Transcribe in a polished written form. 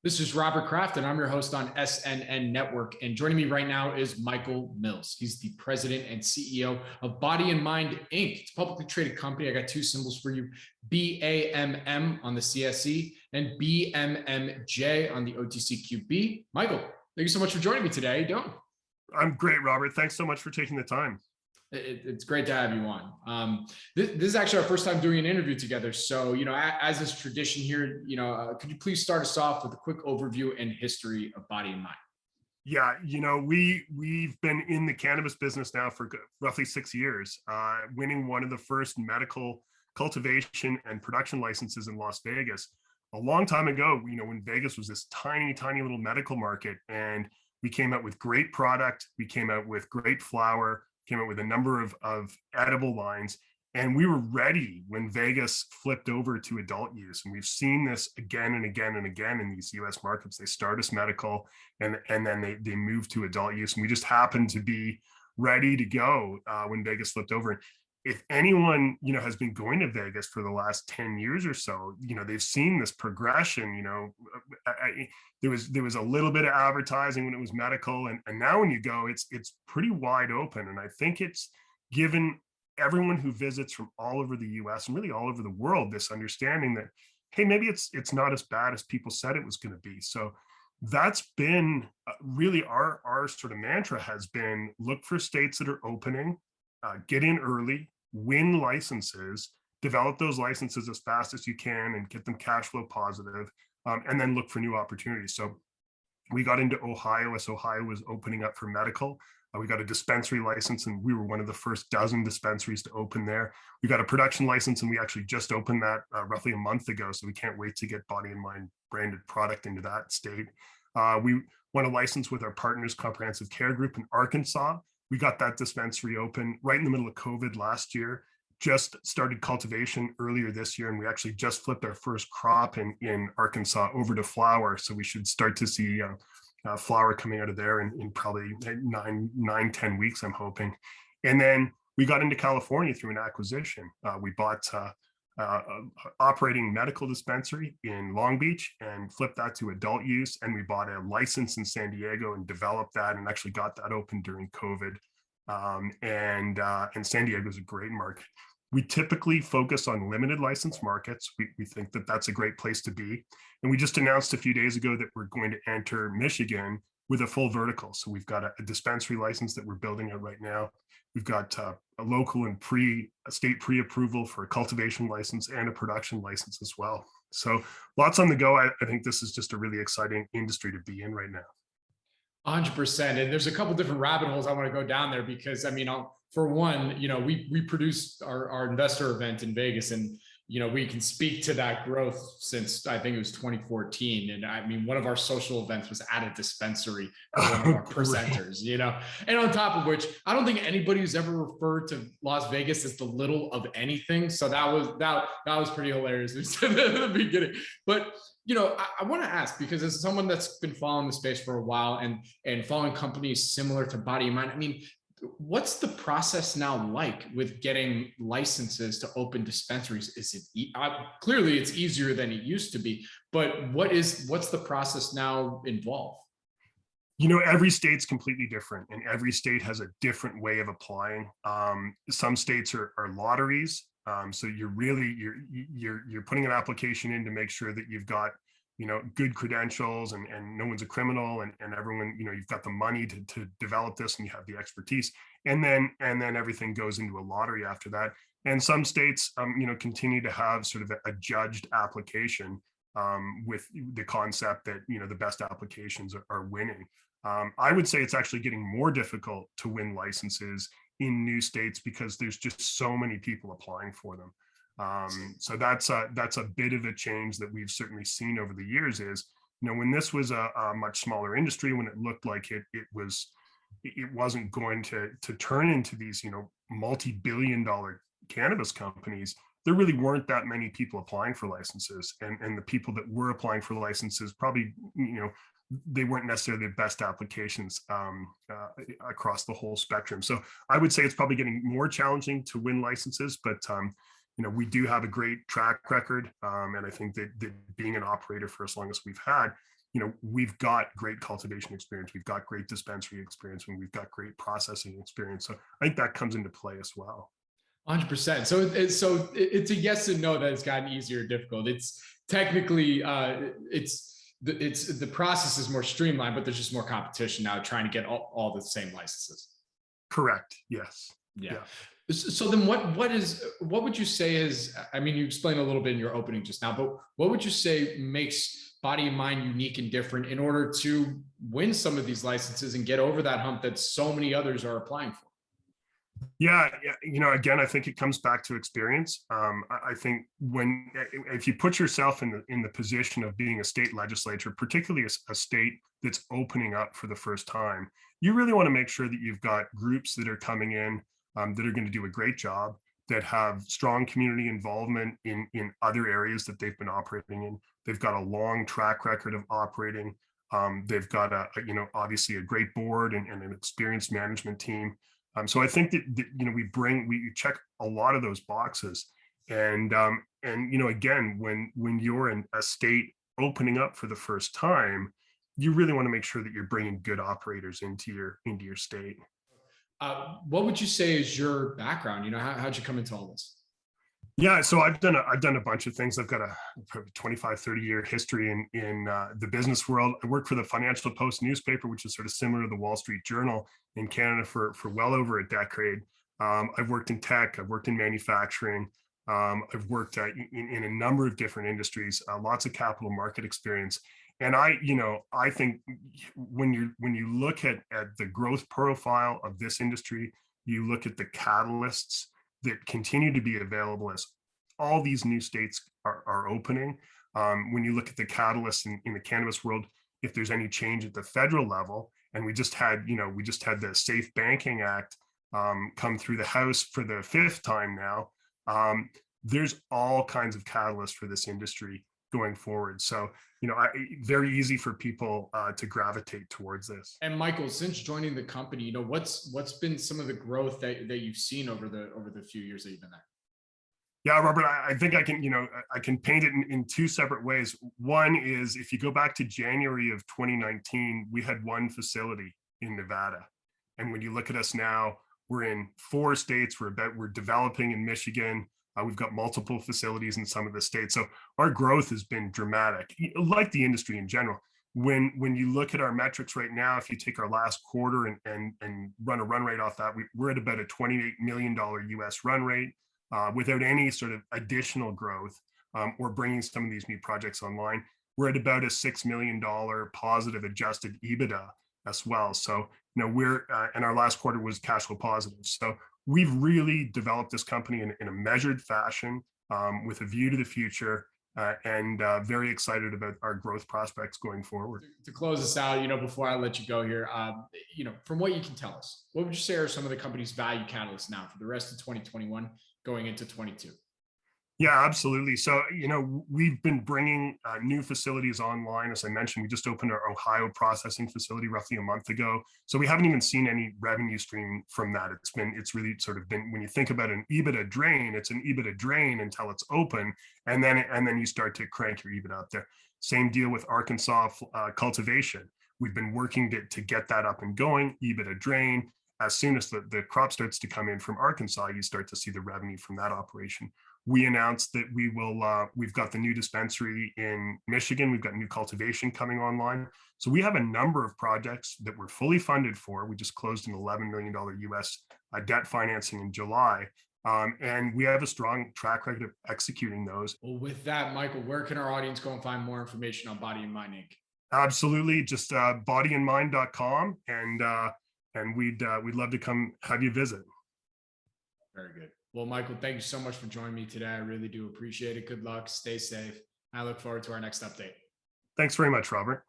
This is Robert Kraft, and I'm your host on SNN.Network. And joining me right now is Michael Mills. He's the president and CEO of Body and Mind, Inc. It's a publicly traded company. I got two symbols for you: BAMM on the CSE and BMMJ on the OTCQB. Michael, thank you so much for joining me today. How you doing? I'm great, Robert. Thanks so much for taking the time. It's great to have you on. This is actually our first time doing an interview together. So, as is tradition here, could you please start us off with a quick overview and history of Body and Mind? Yeah, we've been in the cannabis business now for roughly 6 years, winning one of the first medical cultivation and production licenses in Las Vegas. A long time ago, when Vegas was this tiny, tiny little medical market, and we came out with great product, we came out with great flower, came out with a number of edible lines, and we were ready when Vegas flipped over to adult use. And we've seen this again and again and again in these US markets. They start as medical and then they move to adult use. And we just happened to be ready to go when Vegas flipped over. If anyone, has been going to Vegas for the last 10 years or so, they've seen this progression. There was a little bit of advertising when it was medical, and now when you go, it's pretty wide open. And I think it's given everyone who visits from all over the US and really all over the world this understanding that, hey, maybe it's not as bad as people said it was going to be. So that's been really our sort of mantra has been: look for states that are opening, get in early, win licenses, develop those licenses as fast as you can and get them cash flow positive, and then look for new opportunities. So we got into Ohio as Ohio was opening up for medical. We got a dispensary license, and we were one of the first dozen dispensaries to open there. We got a production license, and we actually just opened that roughly a month ago. So we can't wait to get Body and Mind branded product into that state. We won a license with our partners, Comprehensive Care Group in Arkansas. We got that dispensary open right in the middle of COVID last year, just started cultivation earlier this year, and we actually just flipped our first crop in Arkansas over to flower. So we should start to see flower coming out of there in probably 10 weeks, I'm hoping. And then we got into California through an acquisition. We bought operating medical dispensary in Long Beach and flipped that to adult use. And we bought a license in San Diego and developed that and actually got that open during COVID. And San Diego is a great market. We typically focus on limited license markets. We think that that's a great place to be. And we just announced a few days ago that we're going to enter Michigan with a full vertical. So we've got a dispensary license that we're building out right now. We've got a local and state pre-approval for a cultivation license and a production license as well. So lots on the go. I think this is just a really exciting industry to be in right now. 100%. And there's a couple different rabbit holes I want to go down there because, for one, we produced our investor event in Vegas, and we can speak to that growth since I think it was 2014. And one of our social events was at a dispensary for one of our presenters, and on top of which, I don't think anybody who's ever referred to Las Vegas as the little of anything. So that was pretty hilarious at the beginning. But I want to ask, because as someone that's been following the space for a while and following companies similar to Body and Mind, what's the process now like with getting licenses to open dispensaries? Is it clearly it's easier than it used to be, but what's the process now involved? Every state's completely different, and every state has a different way of applying. Some states are lotteries. So you're putting an application in to make sure that you've got, good credentials and no one's a criminal and everyone, you've got the money to develop this and you have the expertise. And then everything goes into a lottery after that. And some states, continue to have sort of a judged application with the concept that, the best applications are winning. I would say it's actually getting more difficult to win licenses in new states because there's just so many people applying for them. So that's a bit of a change that we've certainly seen over the years is, when this was a much smaller industry, when it looked like it wasn't going to turn into these, multi-billion-dollar cannabis companies, there really weren't that many people applying for licenses. And the people that were applying for licenses probably, they weren't necessarily the best applications across the whole spectrum. So I would say it's probably getting more challenging to win licenses, but we do have a great track record. And I think that being an operator for as long as we've had, we've got great cultivation experience, we've got great dispensary experience, and we've got great processing experience. So I think that comes into play as well. 100%. So it's a yes and no that it's gotten easier or difficult. It's technically the process is more streamlined, but there's just more competition now trying to get all the same licenses. Correct. Yes. Yeah. So then what would you say is, I mean, you explained a little bit in your opening just now, but what would you say makes Body and Mind unique and different in order to win some of these licenses and get over that hump that so many others are applying for? Yeah, again, I think it comes back to experience. I think if you put yourself in the position of being a state legislature, particularly a state that's opening up for the first time, you really want to make sure that you've got groups that are coming in that are going to do a great job, that have strong community involvement in other areas that they've been operating in. They've got a long track record of operating. They've got obviously a great board and an experienced management team. So I think that we check a lot of those boxes, and again, when you're in a state opening up for the first time, you really want to make sure that you're bringing good operators into your state. What would you say is your background? How'd you come into all this? Yeah, so I've done a bunch of things. I've got a probably 25, 30-year history in the business world. I worked for the Financial Post newspaper, which is sort of similar to the Wall Street Journal in Canada for well over a decade. I've worked in tech, I've worked in manufacturing, I've worked in a number of different industries, lots of capital market experience. And I think when you look at the growth profile of this industry, you look at the catalysts that continue to be available as all these new states are opening. When you look at the catalysts in the cannabis world, if there's any change at the federal level, and we just had the Safe Banking Act come through the House for the 5th time now. There's all kinds of catalysts for this industry going forward. So, very easy for people to gravitate towards this. And Michael, since joining the company, what's been some of the growth that you've seen over the few years that you've been there? Yeah, Robert, I think I can paint it in 2 separate ways. One is, if you go back to January of 2019, we had 1 facility in Nevada. And when you look at us now, we're in 4 states. We're developing in Michigan. We've got multiple facilities in some of the states. So our growth has been dramatic, like the industry in general. When you look at our metrics right now, if you take our last quarter and run a run rate off that, we're at about a $28 million US run rate without any sort of additional growth or bringing some of these new projects online. We're at about a $6 million positive adjusted EBITDA as well. So, and our last quarter was cash flow positive. So we've really developed this company in a measured fashion with a view to the future, and very excited about our growth prospects going forward. To close this out, before I let you go here, from what you can tell us, what would you say are some of the company's value catalysts now for the rest of 2021 going into 22? Yeah, absolutely. So, we've been bringing new facilities online. As I mentioned, we just opened our Ohio processing facility roughly a month ago. So we haven't even seen any revenue stream from that. It's really sort of been, when you think about an EBITDA drain, it's an EBITDA drain until it's open. And then you start to crank your EBITDA up there. Same deal with Arkansas cultivation. We've been working to get that up and going, EBITDA drain. As soon as the crop starts to come in from Arkansas, you start to see the revenue from that operation. We announced that we've got the new dispensary in Michigan. We've got new cultivation coming online. So we have a number of projects that we're fully funded for. We just closed an $11 million US debt financing in July. And we have a strong track record of executing those. Well, with that, Michael, where can our audience go and find more information on Body and Mind Inc? Absolutely. Just bodyandmind.com. And we'd love to come have you visit. Very good. Well, Michael, thank you so much for joining me today. I really do appreciate it. Good luck. Stay safe. I look forward to our next update. Thanks very much, Robert.